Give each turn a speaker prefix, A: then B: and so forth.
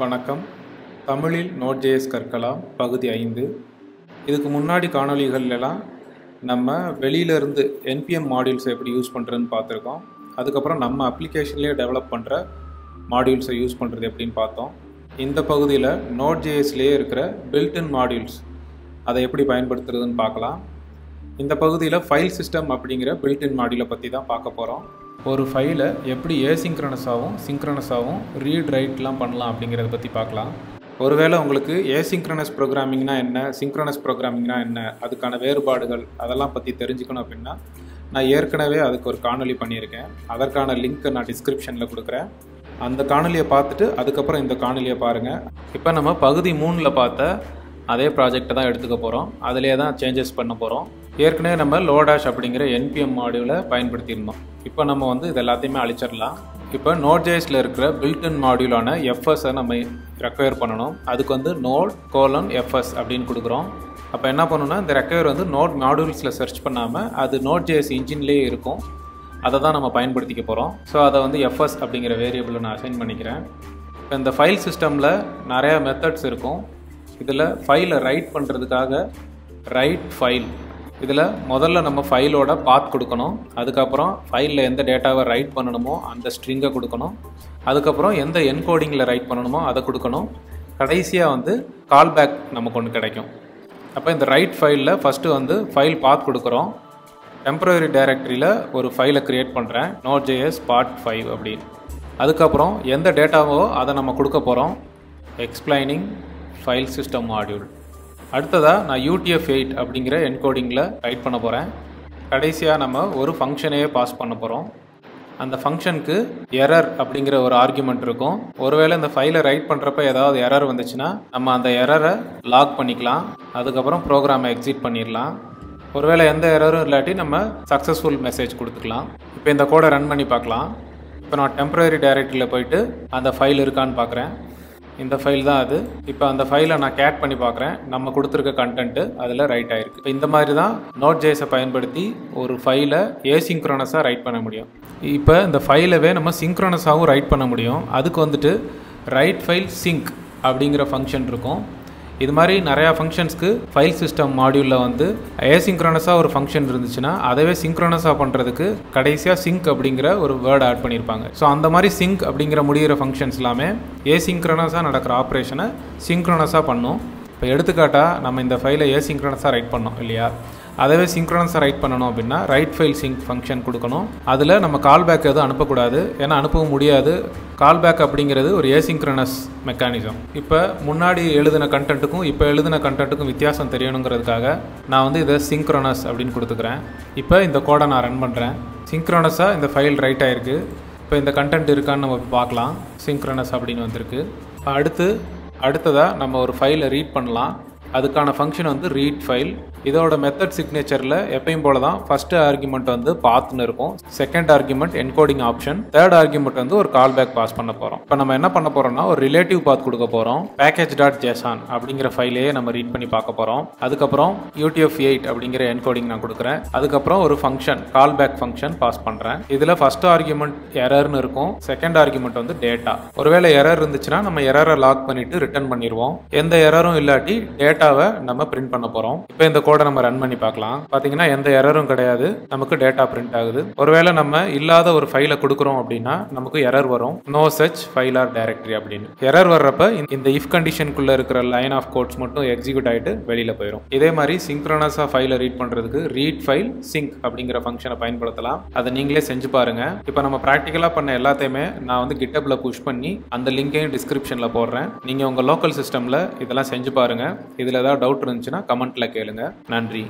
A: வணக்கம். தமிழில் Node.js கற்கலாம் பகுதி 5. இதுக்கு முன்னாடி காணொளிகள்லாம் நம்ம வெளியிலேருந்து NPM மாடியூல்ஸை எப்படி யூஸ் பண்ணுறதுன்னு பார்த்துருக்கோம். அதுக்கப்புறம் நம்ம அப்ளிகேஷன்லேயே டெவலப் பண்ணுற மாடியூல்ஸை யூஸ் பண்ணுறது எப்படின்னு பார்த்தோம். இந்த பகுதியில் Node.jsலேயே இருக்கிற பில்ட்இன் மாடியூல்ஸ் அதை எப்படி பயன்படுத்துறதுன்னு பார்க்கலாம். இந்த பகுதியில் ஃபைல் சிஸ்டம் அப்படிங்கிற பில்ட்இன் மாடியூலை பற்றி தான் பார்க்க போகிறோம். ஒரு ஃபைலை எப்படி ஏசிங்க்ரனஸாகவும் சிங்க்ரனஸாகவும் ரீட் ரைட்லாம் பண்ணலாம் அப்படிங்கிறத பற்றி பார்க்கலாம். ஒருவேளை உங்களுக்கு ஏசிங்க்ரனஸ் ப்ரோக்ராமிங்னா என்ன, சிங்க்ரனஸ் ப்ரோக்ராமிங்னா என்ன, அதுக்கான வேறுபாடுகள் அதெல்லாம் பற்றி தெரிஞ்சுக்கணும் அப்படின்னா நான் ஏற்கனவே அதுக்கு ஒரு காணொளி பண்ணியிருக்கேன். அதற்கான லிங்க்கை நான் டிஸ்கிரிப்ஷனில் கொடுக்குறேன். அந்த காணொலியை பார்த்துட்டு அதுக்கப்புறம் இந்த காணொலியை பாருங்கள். இப்போ நம்ம பகுதி 3ல் பார்த்த அதே ப்ராஜெக்டை தான் எடுத்துக்க போகிறோம். அதிலே தான் சேஞ்சஸ் பண்ண போகிறோம். ஏற்கனவே நம்ம Lodash அப்படிங்கிற NPM மாடியூலை பயன்படுத்தியிருந்தோம். இப்போ நம்ம இது எல்லாத்தையுமே அழிச்சிடலாம். இப்போ Node.jsல இருக்கிற பில்ட்இன் மாடியூலான FSஐ நம்ம ரெக்வயர் பண்ணணும். அதுக்கு node:fs அப்படின்னு கொடுக்குறோம். அப்போ என்ன பண்ணணும்னா இந்த ரெக்வயர் நோட் மாடியூல்ஸில் சர்ச் பண்ணாமல் அது Node.js இன்ஜின்லேயே இருக்கும். அதை தான் நம்ம பயன்படுத்திக்க போகிறோம். ஸோ அதை FS அப்படிங்கிற வேரியபிளை நான் அசைன் பண்ணிக்கிறேன். இப்போ இந்த ஃபைல் சிஸ்டமில் நிறையா மெத்தட்ஸ் இருக்கும். இதில் ஃபைலை ரைட் பண்ணுறதுக்காக ரைட் ஃபைல், இதில் முதல்ல நம்ம ஃபைலோட பாத் கொடுக்கணும். அதுக்கப்புறம் ஃபைலில் எந்த டேட்டாவை ரைட் பண்ணணுமோ அந்த ஸ்ட்ரிங்கை கொடுக்கணும். அதுக்கப்புறம் எந்த என்கோடிங்கில் ரைட் பண்ணணுமோ அதை கொடுக்கணும். கடைசியாக கால்பேக் நமக்கு ஒன்று கிடைக்கும். அப்போ இந்த ரைட் ஃபைலில் ஃபஸ்ட்டு ஃபைல் பாத் கொடுக்குறோம். டெம்பரரி டைரக்டரியில் ஒரு ஃபைலை க்ரியேட் பண்ணுறேன், Node.js part 5 அப்படின்னு. அதுக்கப்புறம் எந்த டேட்டாவோ அதை நம்ம கொடுக்க போகிறோம், எக்ஸ்பிளைனிங் ஃபைல் சிஸ்டம் மாடியூல். அடுத்ததாக நான் UTF-8 அப்படிங்கிற என்கோடிங்கில் ரைட் பண்ண போகிறேன். கடைசியாக நம்ம ஒரு ஃபங்க்ஷனையே பாஸ் பண்ண போகிறோம். அந்த ஃபங்க்ஷனுக்கு எரர் அப்படிங்கிற ஒரு ஆர்குமெண்ட் இருக்கும். ஒருவேளை இந்த ஃபைலை ரைட் பண்ணுறப்ப ஏதாவது எரர் வந்துச்சுன்னா நம்ம அந்த எரரை லாக் பண்ணிக்கலாம். அதுக்கப்புறம் ப்ரோக்ராமை எக்ஸிட் பண்ணிடலாம். ஒருவேளை எந்த எரரும் இல்லாட்டி நம்ம சக்ஸஸ்ஃபுல் மெசேஜ் கொடுத்துக்கலாம். இப்போ இந்த கோடை ரன் பண்ணி பார்க்கலாம். இப்போ நான் டெம்பரரி டைரக்டரியில் போயிட்டு அந்த ஃபைல் இருக்கான்னு பார்க்குறேன். இந்த ஃபைல் தான் அது. இப்போ அந்த ஃபைலை நான் கேட் பண்ணி பார்க்குறேன். நம்ம கொடுத்துருக்க கண்டென்ட்டு அதில் ரைட் ஆகிருக்கு. இப்போ இந்த மாதிரி தான் Node.jsஐ பயன்படுத்தி ஒரு ஃபைலை ஏசிங்க்ரனஸாக ரைட் பண்ண முடியும். இப்போ இந்த ஃபைலவே நம்ம சிங்க்ரனஸாகவும் ரைட் பண்ண முடியும். அதுக்கு ரைட் ஃபைல் சிங்க் அப்படிங்கிற ஃபங்க்ஷன் இருக்கும். இது மாதிரி நிறையா ஃபங்க்ஷன்ஸ்க்கு ஃபைல் சிஸ்டம் மாடியூலில் ஏசிங்க்ரனஸாக ஒரு ஃபங்க்ஷன் இருந்துச்சுன்னா அதவே சிங்க்ரனஸாக பண்ணுறதுக்கு கடைசியாக சிங்க் அப்படிங்கிற ஒரு வேர்டு ஆட் பண்ணியிருப்பாங்க. ஸோ அந்த மாதிரி சிங்க் அப்படிங்கிற முடிகிற ஃபங்க்ஷன்ஸ் எல்லாமே ஏசிங்க்ரனஸாக நடக்கிற ஆப்ரேஷனை சிங்க்ரனஸாக பண்ணும். இப்போ எடுத்துக்காட்டாக நம்ம இந்த ஃபைலை ஏசிங்க்ரனஸாக ரைட் பண்ணோம் இல்லையா, அதவே சிங்க்ரனஸாக ரைட் பண்ணணும் அப்படின்னா ரைட் ஃபைல் சிங்க் ஃபங்க்ஷன் கொடுக்கணும். அதில் நம்ம கால்பேக் எதுவும் அனுப்பக்கூடாது, ஏன்னா அனுப்பவும் முடியாது. கால்பேக் அப்படிங்கிறது ஒரு ஏசிங்க்ரனஸ் மெக்கானிசம். இப்போ முன்னாடி எழுதின கண்டென்ட்டுக்கும் இப்போ எழுதின கண்டென்ட்டுக்கும் வித்தியாசம் தெரியணுங்கிறதுக்காக நான் இதை சிங்க்ரனஸ் அப்படின்னு கொடுத்துக்கிறேன். இப்போ இந்த கோடை நான் ரன் பண்ணுறேன். சிங்க்ரனஸாக இந்த ஃபைல் ரைட் ஆகிருக்கு. இப்போ இந்த கண்டென்ட் இருக்கான்னு நம்ம பார்க்கலாம். சிங்க்ரனஸ் அப்படின்னு வந்திருக்கு. அடுத்ததாக நம்ம ஒரு ஃபைலை ரீட் பண்ணலாம். அதுக்கான ஃபங்க்ஷன் ரீட் ஃபைல். இதோட மெத்தட் சிக்னேச்சரில் எப்பயும் போல தான் ஃபர்ஸ்ட் ஆர்குமெண்ட் பாத்னு இருக்கும், second argument encoding option, third argument ஒரு கால்பேக் பாஸ் பண்ண போகிறோம். இப்போ நம்ம என்ன பண்ண போகிறோம்னா ஒரு ரிலேட்டிவ் பாத் கொடுக்க போகிறோம். package.json அப்படிங்கிற ஃபைலையே நம்ம ரீட் பண்ணி பார்க்க போகிறோம். அதுக்கப்புறம் UTF-8 அப்படிங்கிற என்கோடிங் நான் கொடுக்குறேன். அதுக்கப்புறம் ஒரு ஃபங்க்ஷன் கால்பேக் ஃபங்க்ஷன் பாஸ் பண்ணுறேன். இதில் ஃபர்ஸ்ட் ஆர்குமெண்ட் எரர்னு இருக்கும், செகண்ட் ஆர்குமெண்ட் டேட்டா. ஒருவேளை எரர் இருந்துச்சுன்னா நம்ம எரரை லாக் பண்ணிட்டு ரிட்டர்ன் பண்ணிடுவோம். எந்த எரரும் இல்லாட்டி டேட்டாவை நம்ம பிரிண்ட் பண்ண போகிறோம். இப்போ இந்த கோடை நம்ம ரன் பண்ணி பார்க்கலாம். பார்த்தீங்கன்னா எந்த எரரும் கிடையாது, நமக்கு டேட்டா பிரிண்ட் ஆகுது. ஒருவேளை நம்ம இல்லாத ஒரு ஃபைலை கொடுக்குறோம் அப்படின்னா நமக்கு எரர் வரும், no such file or directory அப்படின்னு. எரர் வர்றப்ப இந்த இஃப் கண்டிஷனுக்குள்ள இருக்கிற லைன் ஆஃப் கோட்ஸ் மட்டும் எக்ஸிக்யூட் ஆகிட்டு வெளியில் போயிடும். இதே மாதிரி சிங்க்ரனஸாக ஃபைலை ரீட் பண்ணுறதுக்கு ரீட் ஃபைல் சிங்க் அப்படிங்கிற ஃபங்க்ஷனை பயன்படுத்தலாம். அதை நீங்களே செஞ்சு பாருங்க. இப்போ நம்ம ப்ராக்டிக்கலாக பண்ண எல்லாத்தையுமே நான் GitHubல புஷ் பண்ணி அந்த லிங்கையும் டிஸ்கிரிப்ஷனில் போடுறேன். நீங்கள் உங்கள் லோக்கல் சிஸ்டமில் இதெல்லாம் செஞ்சு பாருங்க. இதில் ஏதாவது டவுட் இருந்துச்சுன்னா கமெண்ட்டில் கேளுங்க. நன்றி.